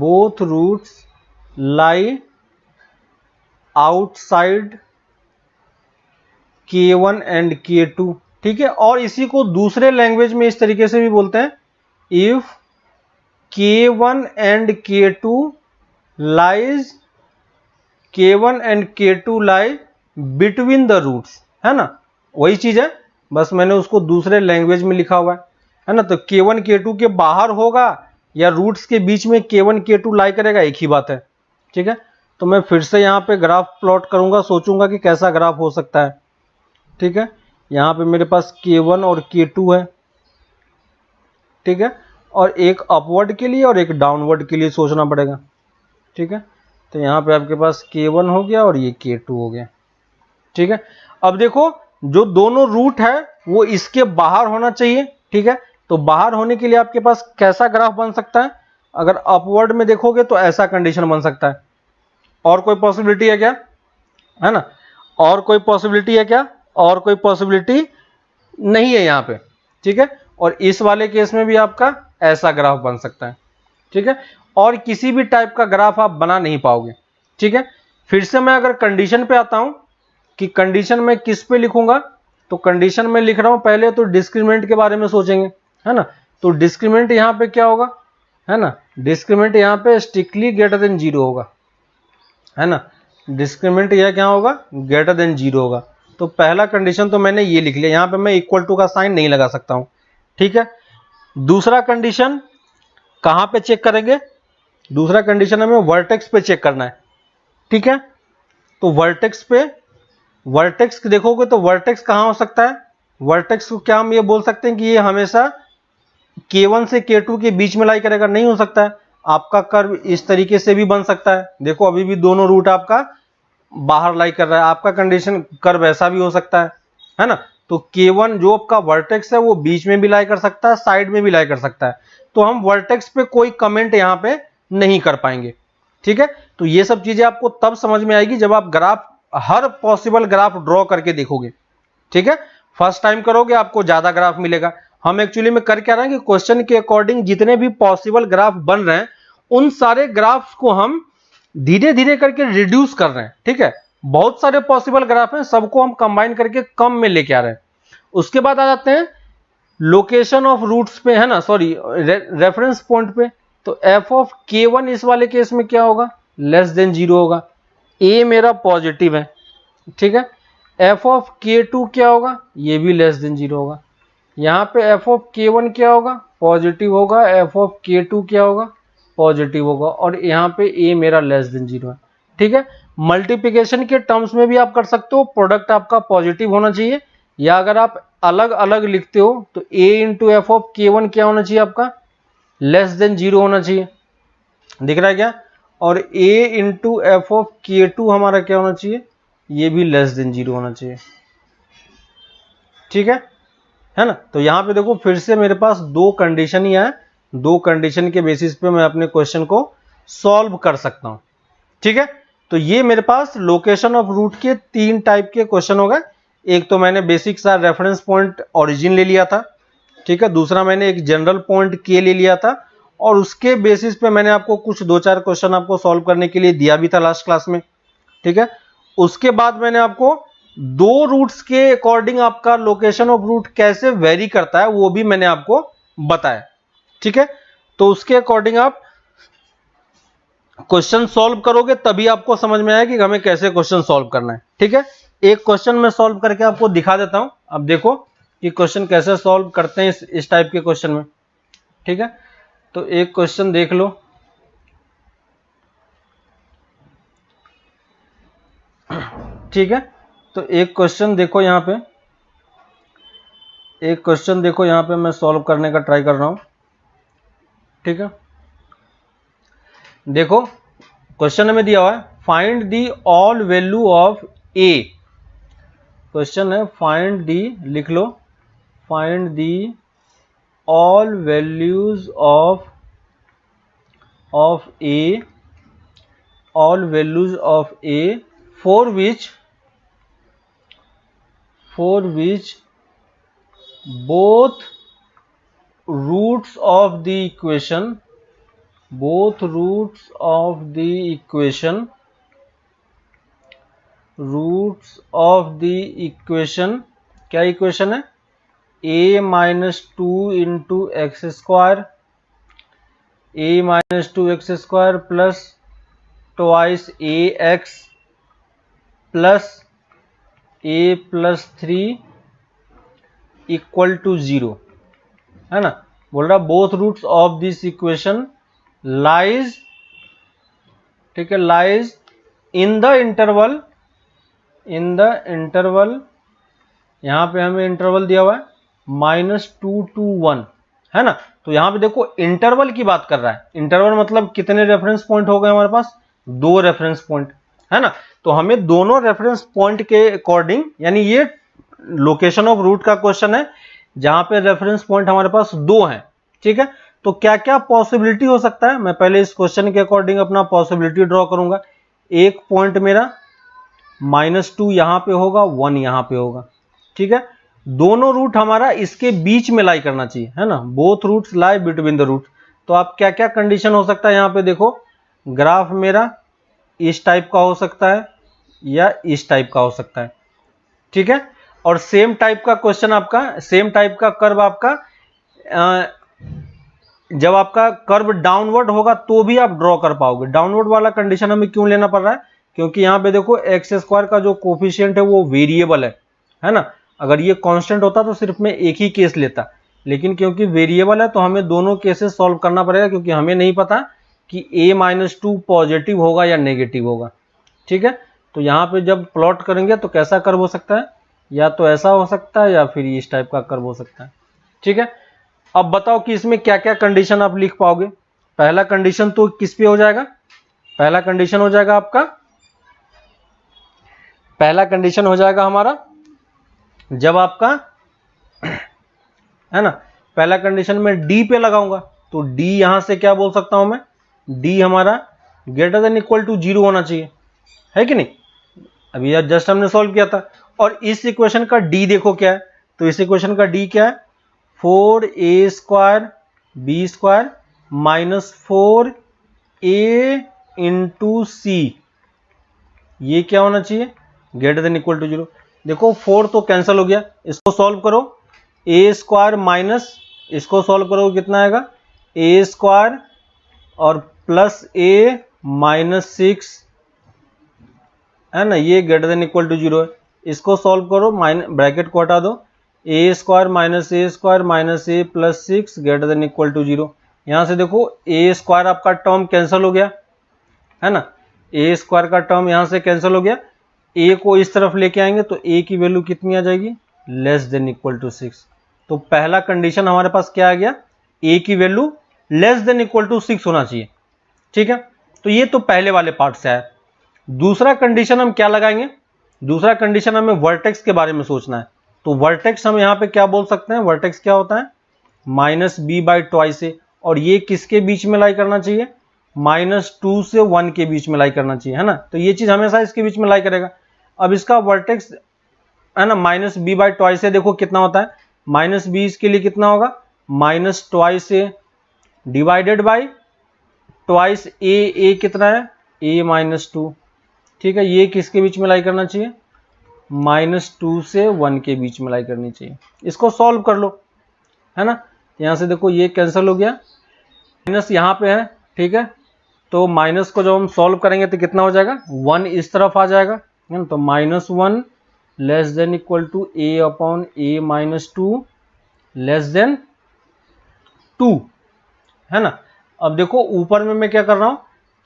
both roots lie outside K1 and K2। ठीक है, और इसी को दूसरे लैंग्वेज में इस तरीके से भी बोलते हैं, if K1 and K2 lie between the roots, है ना। वही चीज है, बस मैंने उसको दूसरे लैंग्वेज में लिखा हुआ है ना। तो K1 K2 के बाहर होगा या रूट्स के बीच में K1 K2 लाई करेगा, एक ही बात है। ठीक है, तो मैं फिर से यहाँ पे ग्राफ प्लॉट करूंगा, सोचूंगा कि कैसा ग्राफ हो सकता है। ठीक है, यहाँ पे मेरे पास K1 और K2 है। ठीक है, और एक अपवर्ड के लिए और एक डाउनवर्ड के लिए सोचना पड़ेगा। ठीक है, तो यहाँ पे आपके पास K1 हो गया और ये K2 हो गया। ठीक है, अब देखो जो दोनों रूट है वो इसके बाहर होना चाहिए। ठीक है, तो बाहर होने के लिए आपके पास कैसा ग्राफ बन सकता है, अगर अपवर्ड में देखोगे तो ऐसा कंडीशन बन सकता है। और कोई पॉसिबिलिटी है क्या, है ना। और कोई पॉसिबिलिटी है क्या, और कोई पॉसिबिलिटी नहीं है यहाँ पे। ठीक है, और इस वाले केस में भी आपका ऐसा ग्राफ बन सकता है। ठीक है, और किसी भी टाइप का ग्राफ आप बना नहीं पाओगे। ठीक है, फिर से मैं अगर कंडीशन पे आता हूं कि कंडीशन में किस पे लिखूंगा, तो कंडीशन में लिख रहा हूं, पहले तो डिस्क्रिमिनेंट के बारे में सोचेंगे, है ना। तो डिस्क्रिमिनेंट यहां पे क्या होगा, है ना, डिस्क्रिमिनेंट यहां पे स्ट्रिक्टली ग्रेटर देन 0 होगा, है ना। डिस्क्रिमिनेंट यह क्या होगा, ग्रेटर देन 0 होगा। तो पहला कंडीशन तो मैंने ये लिख लिया, यहां पे मैं इक्वल टू का साइन नहीं लगा सकता हूं। ठीक है, दूसरा कंडीशन कहां पे चेक करेंगे, दूसरा कंडीशन हमें वर्टेक्स पे चेक करना है। ठीक है, तो वर्टेक्स देखोगे तो वर्टेक्स कहां हो सकता है, वर्टेक्स को क्या हम ये बोल सकते हैं कि ये हमेशा K1 से K2 के बीच में लाई करेगा, नहीं हो सकता है। आपका कर्व इस तरीके से भी बन सकता है, देखो अभी भी दोनों रूट आपका बाहर लाई कर रहा है, आपका कंडीशन कर्व ऐसा भी हो सकता है ना। तो K1 जो आपका वर्टेक्स है वो बीच में भी लाई कर सकता है, साइड में भी लाई कर सकता है। तो हम वर्टेक्स पे कोई कमेंट यहाँ पे नहीं कर पाएंगे। ठीक है, तो ये सब चीजें आपको तब समझ में आएगी जब आप ग्राफ, हर पॉसिबल ग्राफ ड्रॉ करके देखोगे। ठीक है, फर्स्ट टाइम करोगे आपको ज्यादा ग्राफ मिलेगा। हम एक्चुअली में कर क्या रहे हैं कि क्वेश्चन के अकॉर्डिंग जितने भी पॉसिबल ग्राफ बन रहे हैं उन सारे ग्राफ्स को हम धीरे धीरे करके रिड्यूस कर रहे हैं। ठीक है, बहुत सारे पॉसिबल ग्राफ हैं, सबको हम कंबाइन करके कम में लेके आ रहे हैं। उसके बाद आ जाते हैं लोकेशन ऑफ रूट्स पे, है ना, सॉरी रेफरेंस पॉइंट पे। तो एफ ऑफ k1 इस वाले केस में क्या होगा, लेस देन 0 होगा। ए मेरा पॉजिटिव है, ठीक है। एफ ऑफ k2 क्या होगा, ये भी लेस देन 0 होगा। यहाँ पे एफ ऑफ k1 क्या होगा, पॉजिटिव होगा। एफ ऑफ k2 क्या होगा, पॉजिटिव होगा। और यहाँ पे ए मेरा लेस देन 0 है। ठीक है, मल्टीप्लिकेशन के टर्म्स में भी आप कर सकते हो, प्रोडक्ट आपका पॉजिटिव होना चाहिए, या अगर आप अलग अलग लिखते हो तो a into F of k1 क्या होना चाहिए आपका, लेस देन 0 होना चाहिए। दिख रहा है क्या, और a into F of k2 हमारा क्या होना चाहिए, ये भी लेस देन 0 होना चाहिए। ठीक है ना। तो यहां पे देखो फिर से मेरे पास दो कंडीशन ही है, दो कंडीशन के बेसिस पे मैं अपने क्वेश्चन को सॉल्व कर सकता हूं। ठीक है, तो ये मेरे पास लोकेशन ऑफ रूट के 3 टाइप के क्वेश्चन हो गए। एक तो मैंने बेसिक सा रेफरेंस पॉइंट ओरिजिन ले लिया था, ठीक है। दूसरा मैंने एक जनरल पॉइंट के ले लिया था, और उसके बेसिस पे मैंने आपको कुछ 2-4 क्वेश्चन आपको सॉल्व करने के लिए दिया भी था लास्ट क्लास में। ठीक है, उसके बाद मैंने आपको दो रूट्स के अकॉर्डिंग आपका लोकेशन ऑफ रूट कैसे वेरी करता है वो भी मैंने आपको बताया। ठीक है, तो उसके अकॉर्डिंग आप क्वेश्चन सॉल्व करोगे तभी आपको समझ में आएगा कि हमें कैसे क्वेश्चन सॉल्व करना है। ठीक है, एक क्वेश्चन मैं सॉल्व करके आपको दिखा देता हूं। अब देखो कि क्वेश्चन कैसे सॉल्व करते हैं इस टाइप के क्वेश्चन में। ठीक है, तो एक क्वेश्चन देख लो। ठीक है, तो एक क्वेश्चन देखो यहाँ पे, एक क्वेश्चन देखो यहाँ पे मैं सॉल्व करने का ट्राई कर रहा हूं। ठीक है, देखो क्वेश्चन में दिया हुआ है find the all value of A. Question है फाइंड दी, लिख लो, find the all values of A, all values of A for which both roots of the equation क्या इक्वेशन है, a minus 2 into X square, a minus 2x square plus twice A X plus a plus 3 equal to 0, है ना। बोल रहा both roots of this equation lies, ठीक है, लाइज इन द इंटरवल, यहां पे हमें इंटरवल दिया हुआ है -2 to 1, है ना। तो यहां पे देखो इंटरवल की बात कर रहा है। इंटरवल मतलब कितने रेफरेंस पॉइंट हो गए हमारे पास, 2 रेफरेंस पॉइंट, है ना। तो हमें दोनों रेफरेंस पॉइंट के अकॉर्डिंग, यानी ये लोकेशन ऑफ रूट का क्वेश्चन है जहां पे रेफरेंस पॉइंट हमारे पास 2 हैं। ठीक है, तो क्या क्या पॉसिबिलिटी हो सकता है, मैं पहले इस क्वेश्चन के अकॉर्डिंग अपना पॉसिबिलिटी ड्रॉ करूंगा। एक पॉइंट मेरा -2 यहां पे होगा, 1 यहां पे होगा। ठीक है, दोनों रूट हमारा इसके बीच में लाई करना चाहिए, है ना, both roots lie between the root. तो आप क्या क्या कंडीशन हो सकता है, यहां पे देखो ग्राफ मेरा इस टाइप का हो सकता है या इस टाइप का हो सकता है। ठीक है, और सेम टाइप का क्वेश्चन आपका, सेम टाइप का कर्व आपका जब आपका कर्व डाउनवर्ड होगा तो भी आप ड्रॉ कर पाओगे। डाउनवर्ड वाला कंडीशन हमें क्यों लेना पड़ रहा है, क्योंकि यहां पे देखो एक्स स्क्वायर का जो कोफिशिएंट है वो वेरिएबल है ना। अगर ये कांस्टेंट होता तो सिर्फ मैं एक ही केस लेता, लेकिन क्योंकि वेरिएबल है तो हमें दोनों केसेस सॉल्व करना पड़ेगा, क्योंकि हमें नहीं पता कि a-2 पॉजिटिव होगा या नेगेटिव होगा। ठीक है, तो यहां पे जब प्लॉट करेंगे तो कैसा कर्व हो सकता है, या तो ऐसा हो सकता है या फिर इस टाइप का कर्व हो सकता है। ठीक है, अब बताओ कि इसमें क्या क्या कंडीशन आप लिख पाओगे। पहला कंडीशन तो किस पे हो जाएगा, पहला कंडीशन हो जाएगा आपका, पहला कंडीशन हो जाएगा हमारा जब आपका, है ना, पहला कंडीशन में डी पे लगाऊंगा तो डी यहां से क्या बोल सकता हूं मैं, डी हमारा ग्रेटर देन इक्वल टू 0 होना चाहिए, है कि नहीं। अभी यार जस्ट हमने सॉल्व किया था। और इस इक्वेशन का डी देखो क्या है, तो इस इक्वेशन का डी क्या है, 4a² b² minus 4a into सी, ये क्या होना चाहिए, ग्रेटर देन इक्वल टू 0। देखो 4 तो कैंसिल हो गया, इसको सॉल्व करो, a² माइनस, इसको सॉल्व करो कितना आएगा, a² और प्लस a माइनस 6, है ना, ये ग्रेटर देन इक्वल टू 0 है। इसको सॉल्व करो, ब्रैकेट को हटा दो, a² minus a² minus a plus 6 greater than equal to 0। यहाँ से देखो a² आपका टर्म कैंसिल हो गया, है ना, a² का टर्म यहाँ से कैंसिल हो गया। a को इस तरफ लेके आएंगे तो a की वैल्यू कितनी आ जाएगी, लेस देन इक्वल टू 6। तो पहला कंडीशन हमारे पास क्या आ गया, a की value less than equal to 6 होना चाहिए, ठीक है। तो ये तो पहले वाले पार्ट से है। दूसरा कंडीशन हम क्या लगाएंगे, दूसरा कंडीशन हमें वर्टेक्स के बारे में सोचना है। तो वर्टेक्स हम यहाँ पे क्या बोल सकते हैं, वर्टेक्स क्या होता है, माइनस बी बाई ट्वाइस ए, और ये किसके बीच में लाई करना चाहिए, -2 से 1 के बीच में लाई करना चाहिए, है ना। तो ये चीज हमेशा इसके बीच में लाई करेगा। अब इसका वर्टेक्स है ना माइनस बी बाई ट्वाइस ए, देखो कितना होता है, माइनस बी इसके लिए कितना होगा, minus twice A divided by twice A कितना है, a माइनस 2, ठीक है। ये किसके बीच में लाई करना चाहिए, -2 से 1 के बीच में लाई करनी चाहिए। इसको सॉल्व कर लो, है ना। यहाँ से देखो ये कैंसिल हो गया, माइनस यहाँ पे है, ठीक है। तो माइनस को जब हम सॉल्व करेंगे तो कितना हो जाएगा, 1 इस तरफ आ जाएगा, है ना। तो -1 less than equal to a upon a minus 2 less than 2, है ना। अब देखो ऊपर में मैं क्या कर रहा हूँ,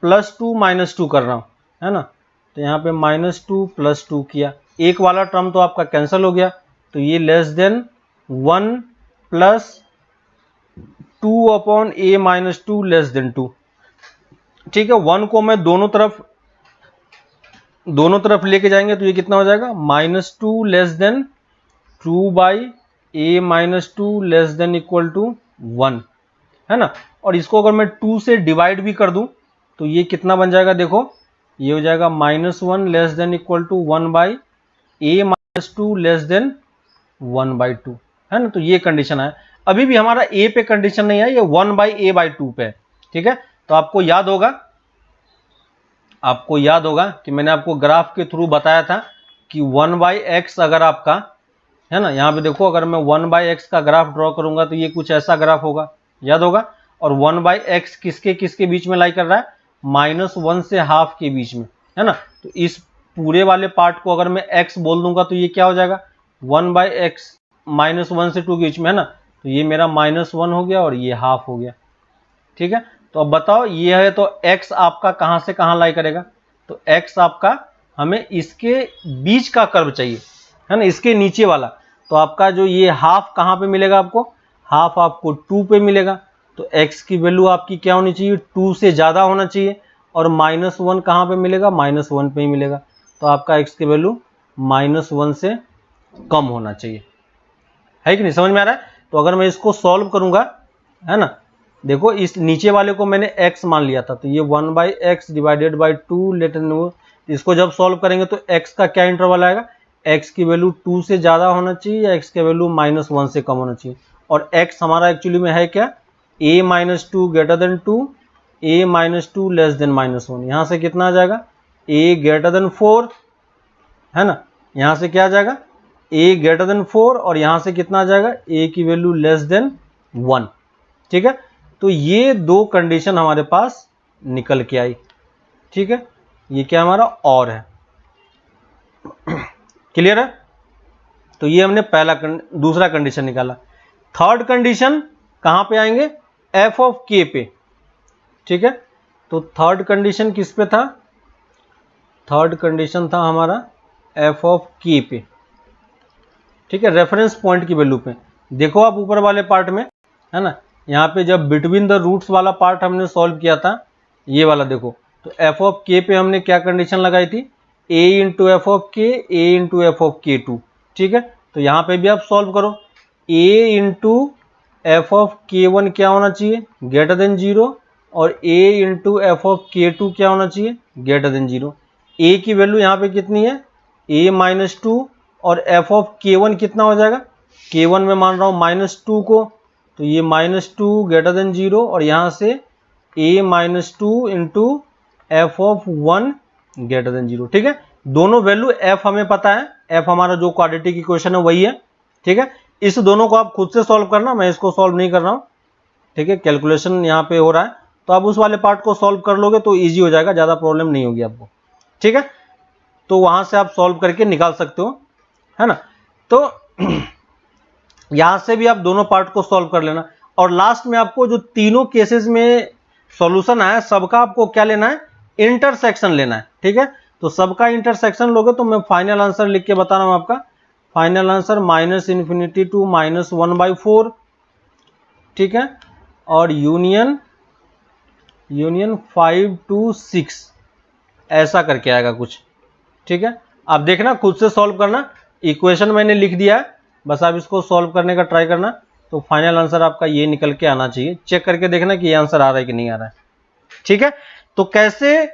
+2 -2 कर रहा हूँ, है ना। तो यहाँ पे -2 +2 किया, एक वाला टर्म तो आपका कैंसिल हो गया, तो ये less than 1 plus 2 upon a minus 2 less than 2, ठीक है। 1 को मैं दोनों तरफ लेके जाएंगे तो ये कितना हो जाएगा, -2 less than 2 by a minus 2 less than equal to 1, है ना। और इसको अगर मैं 2 से डिवाइड भी कर दूं तो ये कितना बन जाएगा, देखो ये हो जाएगा -1 less than equal to 1 by a minus 2 less than 1 by 2, है ना। तो ये कंडीशन है। अभी भी हमारा a पे कंडीशन नहीं है, ये 1 बाई a बाई 2 पे है, ठीक है। तो आपको याद होगा कि मैंने आपको ग्राफ के थ्रू बताया था कि 1 बाई एक्स अगर आपका, है ना, यहाँ पे देखो अगर मैं 1 बाई एक्स का ग्राफ ड्रॉ करूंगा तो ये कुछ ऐसा ग्राफ होगा, याद होगा। और 1 बाई एक्स किसके बीच में लाई कर रहा है, -1 से हाफ के बीच में, है ना। तो इस पूरे वाले पार्ट को अगर मैं x बोल दूंगा तो ये क्या हो जाएगा, 1 बाई एक्स -1 से 2 के बीच में, है ना। तो ये मेरा -1 हो गया और ये हाफ हो गया, ठीक है। तो अब बताओ ये है तो x आपका कहां से कहां लाई करेगा, तो x आपका हमें इसके बीच का कर्व चाहिए, है ना, इसके नीचे वाला। तो आपका जो ये हाफ कहां पे मिलेगा आपको, हाफ आपको 2 पे मिलेगा। तो x की वैल्यू आपकी क्या होनी चाहिए, 2 से ज्यादा होना चाहिए, और -1 कहां पे मिलेगा, -1 पे ही मिलेगा। तो आपका x की वैल्यू -1 से कम होना चाहिए, है कि नहीं, समझ में आ रहा है। तो अगर मैं इसको सॉल्व करूंगा, है ना, देखो इस नीचे वाले को मैंने x मान लिया था, तो ये 1 बाई एक्स डिवाइडेड बाई 2 लेटर नो। इसको जब सॉल्व करेंगे तो x का क्या इंटरवल आएगा, x की वैल्यू 2 से ज्यादा होना चाहिए या x की वैल्यू -1 से कम होना चाहिए। और x हमारा एक्चुअली में है क्या, a minus 2 greater than 2, a minus 2 less than -1। यहाँ से कितना आ जाएगा, a ग्रेटर देन 4, है ना। यहाँ से क्या आ जाएगा, a ग्रेटर देन 4, और यहाँ से कितना आ जाएगा, a की वैल्यू लेस देन 1, ठीक है। तो ये दो कंडीशन हमारे पास निकल के आई, ठीक है। ये क्या हमारा और है, क्लियर है। तो ये हमने दूसरा कंडीशन निकाला। थर्ड कंडीशन कहां पे आएंगे, f ऑफ k पे, ठीक है। तो थर्ड कंडीशन किस पे था, थर्ड कंडीशन था हमारा f ऑफ k पे, ठीक है, रेफरेंस पॉइंट की वैल्यू पे। देखो आप ऊपर वाले पार्ट में, है ना, यहाँ पे जब बिटवीन द रूट्स वाला पार्ट हमने सॉल्व किया था, ये वाला देखो, तो f ऑफ k पे हमने क्या कंडीशन लगाई थी, a into F of k, a into F of k2, ठीक है। तो यहाँ पे भी आप सॉल्व करो, a into F of k1 क्या होना चाहिए, ग्रेटर देन 0, और a into F of k2 क्या होना चाहिए, ग्रेटर देन 0। a की वैल्यू यहाँ पे कितनी है, a माइनस 2, और एफ ऑफ k1 कितना हो जाएगा, k1 में मान रहा हूँ माइनस 2 को, तो ये माइनस 2 ग्रेटर देन 0, और यहाँ से a minus 2 into F of 1 greater than 0। ठीक है, दोनों वैल्यू f हमें पता है, f हमारा जो क्वाड्रेटिक इक्वेशन है वही है। ठीक है, इस दोनों को आप खुद से सॉल्व करना, मैं इसको सॉल्व नहीं कर रहा हूँ। ठीक है, कैलकुलेशन यहाँ पे हो रहा है, तो आप उस वाले पार्ट को सॉल्व कर लोगे तो इजी हो जाएगा, ज़्यादा प्रॉब्लम नहीं होगी आपको। ठीक है, तो वहाँ से आप सॉल्व करके निकाल सकते हो, है ना। तो यहाँ से भी आप दोनों पार्ट को सॉल्व कर लेना, और लास्ट में आपको जो तीनों केसेस में सॉल्यूशन आया सबका आपको क्या लेना है, इंटरसेक्शन लेना है। ठीक है, तो सबका इंटरसेक्शन लोगे तो मैं फाइनल आंसर लिख के बता रहा हूँ आपका। Final answer -∞ to -1/4। ठीक है, और यूनियन 5 to 6 ऐसा करके आएगा कुछ। ठीक है, आप देखना खुद से सॉल्व करना, इक्वेशन मैंने लिख दिया है, बस आप इसको सॉल्व करने का ट्राई करना, तो फाइनल आंसर आपका ये निकल के आना चाहिए। चेक करके देखना कि ये आंसर आ रहा है कि नहीं आ रहा है। ठीक है, तो कैसे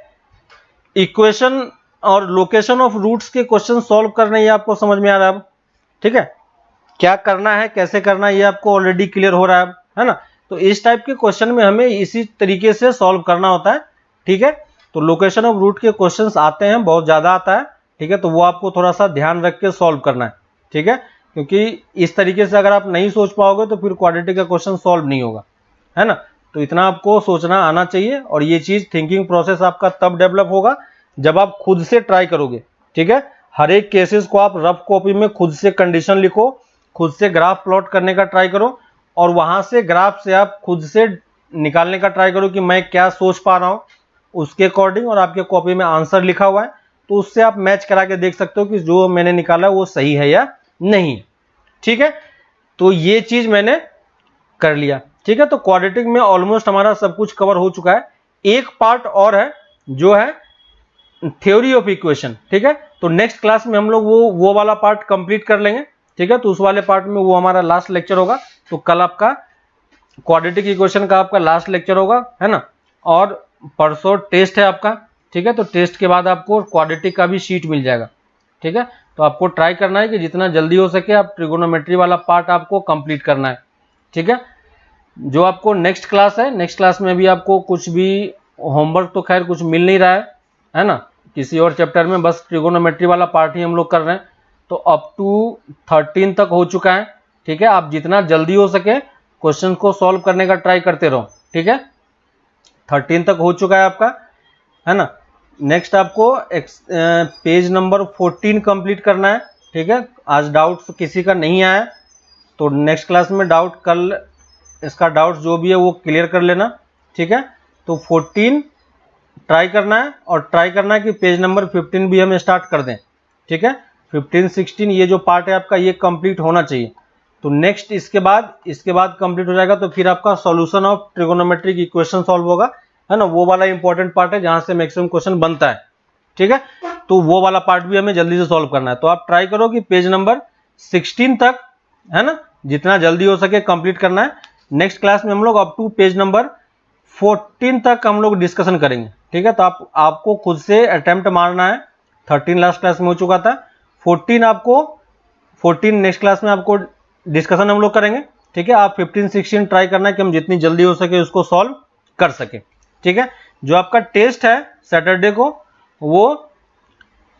इक्वेशन और लोकेशन ऑफ रूट्स के क्वेश्चन सॉल्व करने ये आपको समझ में आ रहा है अब। ठीक है, क्या करना है कैसे करना है ये आपको ऑलरेडी क्लियर हो रहा है अब, है ना। तो इस टाइप के क्वेश्चन में हमें इसी तरीके से सॉल्व करना होता है। ठीक है, तो लोकेशन ऑफ रूट के क्वेश्चंस आते हैं, बहुत ज़्यादा आता है। ठीक है, तो वो आपको थोड़ा सा ध्यान रख के सॉल्व करना है। ठीक है, क्योंकि इस तरीके से अगर आप नहीं सोच पाओगे तो फिर क्वाड्रेटिक का क्वेश्चन सॉल्व नहीं होगा, है ना। तो इतना आपको सोचना आना चाहिए, और ये चीज़ थिंकिंग प्रोसेस आपका तब डेवलप होगा जब आप खुद से ट्राई करोगे। ठीक है, हर एक केसेस को आप रफ कॉपी में खुद से कंडीशन लिखो, खुद से ग्राफ प्लॉट करने का ट्राई करो, और वहां से ग्राफ से आप खुद से निकालने का ट्राई करो कि मैं क्या सोच पा रहा हूँ उसके अकॉर्डिंग, और आपके कॉपी में आंसर लिखा हुआ है तो उससे आप मैच करा के देख सकते हो कि जो मैंने निकाला वो सही है या नहीं। ठीक है, तो ये चीज मैंने कर लिया। ठीक है, तो क्वाड्रेटिक में ऑलमोस्ट हमारा सब कुछ कवर हो चुका है। एक पार्ट और है जो है थ्योरी ऑफ इक्वेशन। ठीक है, तो नेक्स्ट क्लास में हम लोग वो वाला पार्ट कंप्लीट कर लेंगे। ठीक है, तो उस वाले पार्ट में वो हमारा लास्ट लेक्चर होगा। तो कल आपका क्वाड्रेटिक इक्वेशन का आपका लास्ट लेक्चर होगा, है ना। और परसों टेस्ट है आपका। ठीक है, तो टेस्ट के बाद आपको क्वाड्रेटिक का भी शीट मिल जाएगा। ठीक है, तो आपको ट्राई करना है कि जितना जल्दी हो सके आप ट्रिगोनोमेट्री वाला पार्ट आपको कंप्लीट करना है। ठीक है, जो आपको नेक्स्ट क्लास है, नेक्स्ट क्लास में भी आपको कुछ भी होमवर्क तो खैर कुछ मिल नहीं रहा है ना, किसी और चैप्टर में, बस ट्रिगोनोमेट्री वाला पार्ट ही हम लोग कर रहे हैं। तो अप टू 13 तक हो चुका है। ठीक है, आप जितना जल्दी हो सके क्वेश्चन को सॉल्व करने का ट्राई करते रहो। ठीक है, 13 तक हो चुका है आपका, है ना। नेक्स्ट आपको पेज नंबर 14 कंप्लीट करना है। ठीक है, आज डाउट्स किसी का नहीं आया तो नेक्स्ट क्लास में डाउट कल इसका डाउट जो भी है वो क्लियर कर लेना। ठीक है, तो 14 ट्राई करना है, और ट्राई करना है कि पेज नंबर 15 भी हम स्टार्ट कर दें। ठीक है, 15, 16 ये जो पार्ट है आपका ये कंप्लीट होना चाहिए। तो नेक्स्ट इसके बाद कंप्लीट हो जाएगा तो फिर आपका solution of trigonometric equation solve होगा, है ना। वो वाला इंपॉर्टेंट पार्ट है जहां से मैक्सिमम क्वेश्चन बनता है। ठीक है, तो वो वाला पार्ट भी हमें जल्दी से सॉल्व करना है। तो आप ट्राई करो कि पेज नंबर 16 तक, है ना, जितना जल्दी हो सके कंप्लीट करना है। नेक्स्ट क्लास में हम लोग अप टू पेज नंबर 14 तक हम लोग डिस्कशन करेंगे। ठीक है, तो आपको खुद से अटेम्प्ट मारना है। 13 लास्ट क्लास में हो चुका था, 14 नेक्स्ट क्लास में आपको डिस्कशन हम लोग करेंगे। ठीक है, आप 15, 16 ट्राई करना है कि हम जितनी जल्दी हो सके उसको सॉल्व कर सके। ठीक है, जो आपका टेस्ट है सैटरडे को वो,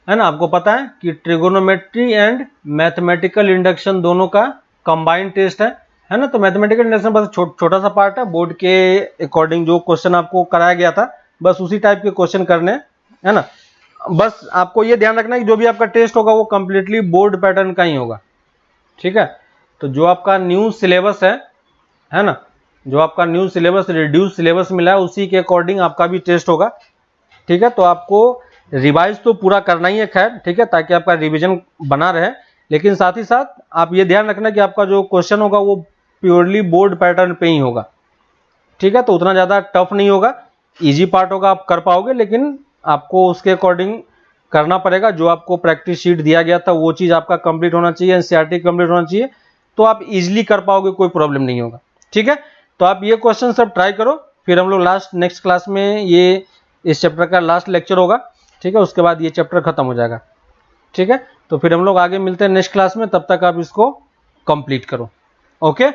है ना, आपको पता है कि ट्रिगोनोमेट्री एंड मैथमेटिकल इंडक्शन दोनों का कंबाइंड टेस्ट है ना। तो मैथमेटिकल इंडक्शन बस छोटा सा पार्ट है, बोर्ड के अकॉर्डिंग जो क्वेश्चन आपको कराया गया था बस उसी टाइप के क्वेश्चन करने, है ना। बस आपको ये ध्यान रखना है कि जो भी आपका टेस्ट होगा वो कंप्लीटली बोर्ड पैटर्न का ही होगा। ठीक है, तो जो आपका न्यू सिलेबस है ना, जो आपका न्यू सिलेबस रिड्यूस सिलेबस मिला है उसी के अकॉर्डिंग आपका भी टेस्ट होगा। ठीक है, तो आपको रिवाइज तो पूरा करना ही है खैर। ठीक है, ताकि आपका रिवीजन बना रहे, लेकिन साथ ही साथ आप ये ध्यान रखना कि आपका जो क्वेश्चन होगा वो प्योरली बोर्ड पैटर्न पे ही होगा। ठीक है, तो उतना ज़्यादा टफ नहीं होगा, इजी पार्ट होगा, आप कर पाओगे, लेकिन आपको उसके अकॉर्डिंग करना पड़ेगा। जो आपको प्रैक्टिस शीट दिया गया था वो चीज़ आपका कंप्लीट होना चाहिए, एनसीईआरटी कंप्लीट होना चाहिए, तो आप इजीली कर पाओगे, कोई प्रॉब्लम नहीं होगा। ठीक है, तो आप ये क्वेश्चन सब ट्राई करो, फिर हम लोग लास्ट नेक्स्ट क्लास में ये इस चैप्टर का लास्ट लेक्चर होगा, ठीक है, उसके बाद ये चैप्टर खत्म हो जाएगा, ठीक है। तो फिर हम लोग आगे मिलते हैं नेक्स्ट क्लास में, तब तक आप इसको कंप्लीट करो। ओके,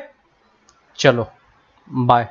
चलो बाय।